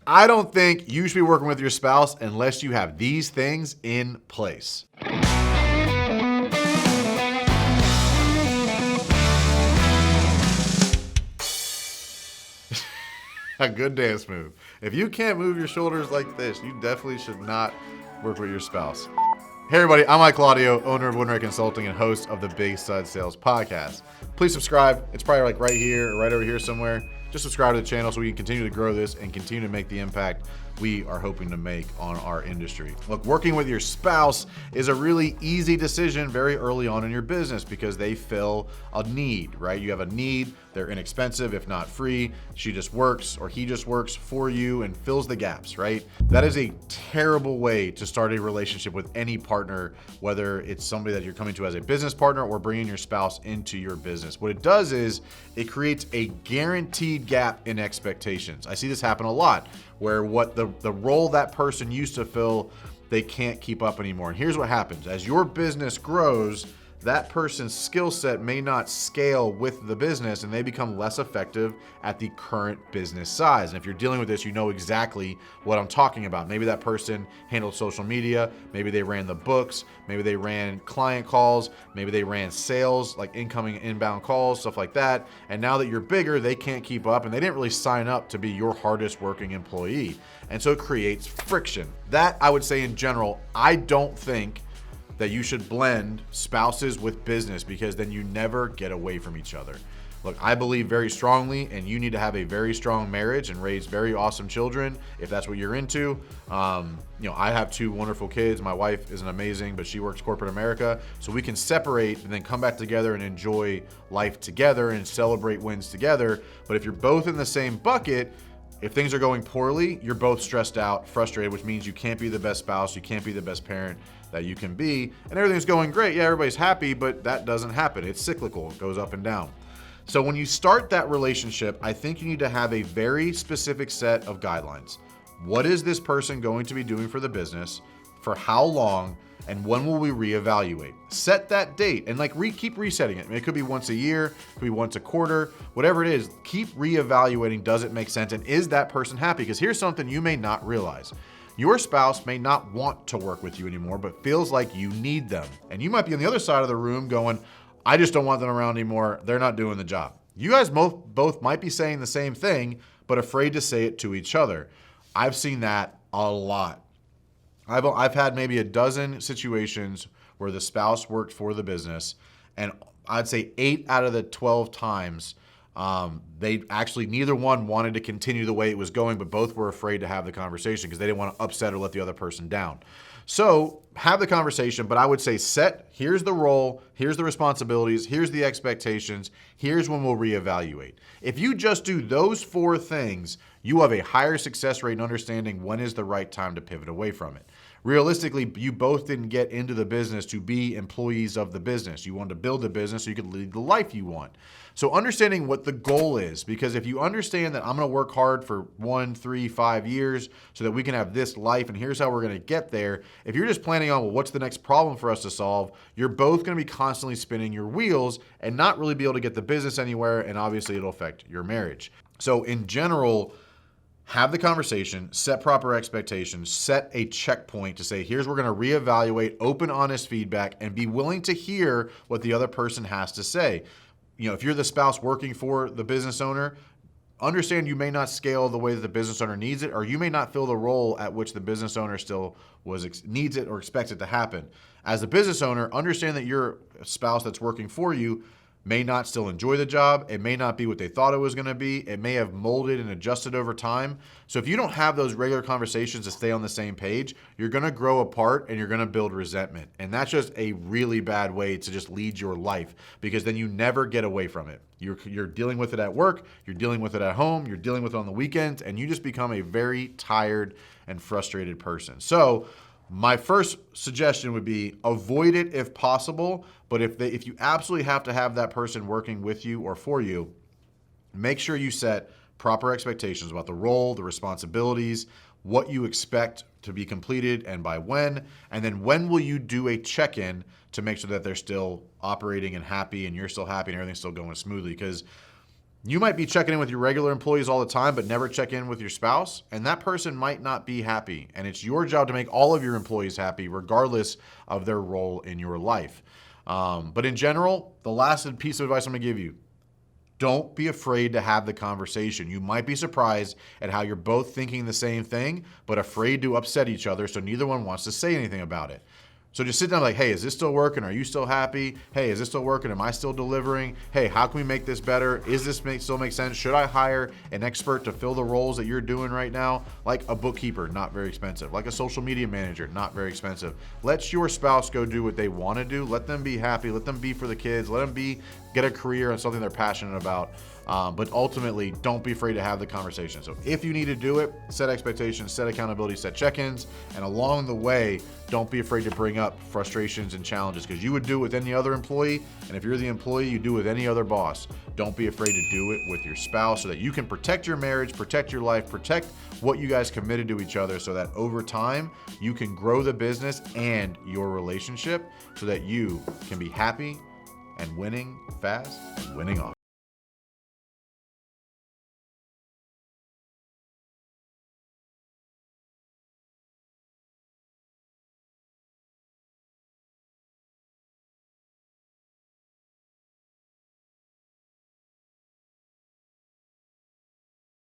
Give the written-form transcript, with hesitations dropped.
I don't think you should be working with your spouse unless you have these things in place. A good dance move. If you can't move your shoulders like this, you definitely should not work with your spouse. Hey everybody, I'm Mike Claudio, owner of WinRate Consulting and host of the Big Stud Sales Podcast. Please subscribe. It's probably like right here or right over here somewhere. Just subscribe to the channel so we can continue to grow this and continue to make the impact we are hoping to make on our industry. Look, working with your spouse is a really easy decision very early on in your business because they fill a need, right? You have a need, they're inexpensive, if not free. She just works or he just works for you and fills the gaps, right? That is a terrible way to start a relationship with any partner, whether it's somebody that you're coming to as a business partner or bringing your spouse into your business. What it does is it creates a guaranteed gap in expectations. I see this happen a lot where what the role that person used to fill, they can't keep up anymore. And here's what happens. As your business grows, that person's skill set may not scale with the business and they become less effective at the current business size. And if you're dealing with this, you know exactly what I'm talking about. Maybe that person handled social media, maybe they ran the books, maybe they ran client calls, maybe they ran sales, like incoming, inbound calls, stuff like that. And now that you're bigger, they can't keep up and they didn't really sign up to be your hardest working employee. And so it creates friction. That, I would say in general, I don't think that you should blend spouses with business because then you never get away from each other. Look, I believe very strongly, and you need to have a very strong marriage and raise very awesome children if that's what you're into. I have two wonderful kids. My wife isn't amazing, but she works corporate America. So we can separate and then come back together and enjoy life together and celebrate wins together. But if you're both in the same bucket, if things are going poorly, you're both stressed out, frustrated, which means you can't be the best spouse, you can't be the best parent that you can be, and everything's going great. Yeah, everybody's happy, but that doesn't happen. It's cyclical, it goes up and down. So when you start that relationship, I think you need to have a very specific set of guidelines. What is this person going to be doing for the business? For how long? And when will we reevaluate? Set that date and keep resetting it. I mean, it could be once a year, it could be once a quarter, whatever it is, keep reevaluating. Does it make sense? And is that person happy? Because here's something you may not realize. Your spouse may not want to work with you anymore, but feels like you need them. And you might be on the other side of the room going, I just don't want them around anymore. They're not doing the job. You guys both might be saying the same thing, but afraid to say it to each other. I've seen that a lot. I've had maybe a dozen situations where the spouse worked for the business, and I'd say 8 out of the 12 times, they actually, neither one wanted to continue the way it was going, but both were afraid to have the conversation because they didn't want to upset or let the other person down. So have the conversation, but I would say here's the role, here's the responsibilities, here's the expectations, here's when we'll reevaluate. If you just do those 4 things, you have a higher success rate in understanding when is the right time to pivot away from it. Realistically, you both didn't get into the business to be employees of the business. You wanted to build a business so you could lead the life you want. So understanding what the goal is, because if you understand that I'm going to work hard for 1, 3, 5 years so that we can have this life and here's how we're going to get there. If you're just planning on, well, what's the next problem for us to solve? You're both going to be constantly spinning your wheels and not really be able to get the business anywhere. And obviously it'll affect your marriage. So in general, have the conversation, set proper expectations, set a checkpoint to say, here's we're going to reevaluate, open, honest feedback, and be willing to hear what the other person has to say. If you're the spouse working for the business owner, understand you may not scale the way that the business owner needs it, or you may not fill the role at which the business owner still needs it or expects it to happen. As a business owner, understand that your spouse that's working for you may not still enjoy the job. It may not be what they thought it was going to be. It may have molded and adjusted over time. So if you don't have those regular conversations to stay on the same page, you're going to grow apart and you're going to build resentment. And that's just a really bad way to just lead your life, because then you never get away from it. You're dealing with it at work, you're dealing with it at home, you're dealing with it on the weekends, and you just become a very tired and frustrated person. So my first suggestion would be avoid it if possible, but if you absolutely have to have that person working with you or for you, make sure you set proper expectations about the role, the responsibilities, what you expect to be completed and by when, and then when will you do a check-in to make sure that they're still operating and happy and you're still happy and everything's still going smoothly. Because You might be checking in with your regular employees all the time, but never check in with your spouse, and that person might not be happy. And it's your job to make all of your employees happy, regardless of their role in your life. But in general, the last piece of advice I'm gonna give you, don't be afraid to have the conversation. You might be surprised at how you're both thinking the same thing, but afraid to upset each other, so neither one wants to say anything about it. So just sit down like, hey, is this still working? Are you still happy? Hey, is this still working? Am I still delivering? Hey, how can we make this better? Is this still make sense? Should I hire an expert to fill the roles that you're doing right now? Like a bookkeeper, not very expensive. Like a social media manager, not very expensive. Let your spouse go do what they want to do. Let them be happy. Let them be for the kids. Let them get a career on something they're passionate about. But ultimately, don't be afraid to have the conversation. So if you need to do it, set expectations, set accountability, set check-ins, and along the way, don't be afraid to bring up frustrations and challenges, because you would do it with any other employee, and if you're the employee, you do it with any other boss. Don't be afraid to do it with your spouse so that you can protect your marriage, protect your life, protect what you guys committed to each other, so that over time, you can grow the business and your relationship so that you can be happy and winning fast and winning often.